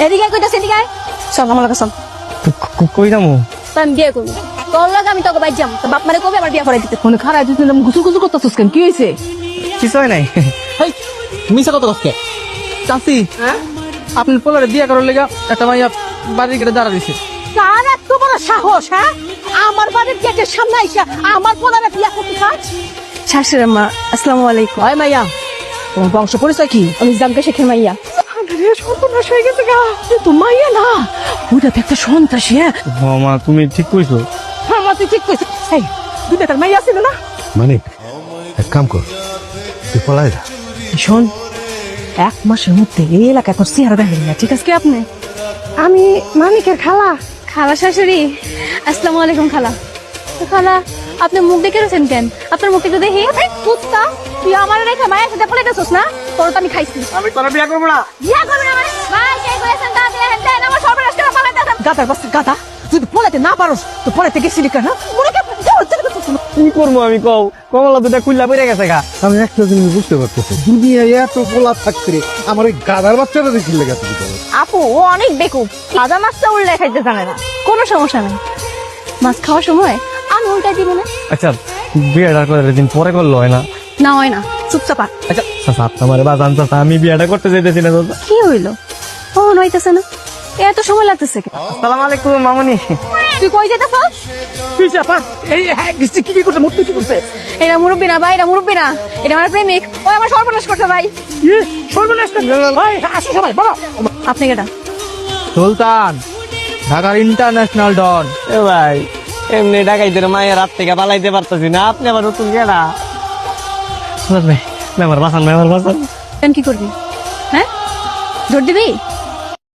এদিকে কইতাছে এদিকে চল আমার কাছে চল কই যামু? তো আমি বিয়ে করবো তোর লাগে আমি তোকে বাইর যাম তো বাপ মারে কবে আমার বিয়ে করাই দিতে ফোনে খারাপ তুই গুসুল গুসুল করতেছিস কেন কি হয়েছে? কিছু হয় নাই। হেই মিছা কথা কসকে চাচি হ্যাঁ আপনার পোলারে বিয়ে করার লেগা একটা মাইয়া বাড়ির গেটে দাঁড়া দিছে। কার এত বড় সাহস হ্যাঁ আমার বাড়ির গেটের সামনে আইসা আমার পোলারে বিয়ে করতে চাস শাশুড়ি মা আসসালামু আলাইকুম হয় মাইয়া তোমার বংশ পরিচয় কি? আমি জামকে শেখের মাইয়া রে সর্বনাশ হয়ে গেছে গা তো মাইয়া না ওইটা তো একটা সন্ত্রাসী। হ্যাঁ মা তুমি ঠিক কইছো। আমার তুই ঠিক কইছিস। এই দুই বেটার মাইয়া ছিল না? মানিক এক কাম কর, তুই পলাই যা। শোন এক মাসের মধ্যে এই এলাকা এখন চেহারা দেখেন না, ঠিক আছে কি আপনি? আমি মানিকের খালা খালা শাশুড়ি আসসালামু আলাইকুম খালা তো খালা আপনি মুখ দেখে রয়েছেন কেন আপনার মুখ একটু দেখি কুত্তা তুই আমার রেখে মায়ের সাথে পড়ে গেছিস না তোর তো আমি খাইছি আমি তোরা বিয়া করবো না। বিয়া করবে না মানে ভাই কে কইছেন তা দিয়ে হেন দেন আমার সর্বনাশ করে পালাইতেছেন গাদার বাস গাদা যদি পলাইতে না পারোস তো পলাইতে গেছিলি কেন? মনে কে কি করবো আমি কও? কমলা দুটা খুললা পড়ে গেছে গা। আমি একটা জিনিস বুঝতে পারতেছি, দুনিয়ায় এত পোলা থাকতে আমার এই গাদার বাচ্চাটা দেখি লেগে তুমি আপু ও অনেক বেকুব ভাজা মাছটা উল্টে খাইতে জানে না কোনো সমস্যা নেই মাছ খাওয়ার সময় আমি উল্টাই দিব না আচ্ছা বিয়েটা করে দিন পরে করলো হয় না? না হয় না চুপচাপ আর। আচ্ছা সাত আমার বাজান চাচা আমি বিয়েটা করতে চাইতেছি না চাচা। কি হইলো ও নইতেছে না এত সময় লাগতেছে কেন আসসালামু আলাইকুম মামুনি। তুই কই যেতেছস তুই চাপা এই হ্যাঁ কি কি করছে মুক্তি কি করছে? এটা মুরব্বী না ভাই এটা মুরব্বী না এটা আমার প্রেমিক ও আমার সর্বনাশ করছে ভাই সর্বনাশ ভাই আসো সবাই বলো। আপনি কেটা সুলতান ঢাকার ইন্টারন্যাশনাল ডন। এ ভাই এমনি ঢাকাইতে মায়ের রাত থেকে পালাইতে পারতেছি না, আপনি আবার নতুন কেনা? ভাই আমার বাসান ভাই আমার বাসান। কি করবি হ্যাঁ জোর দিবি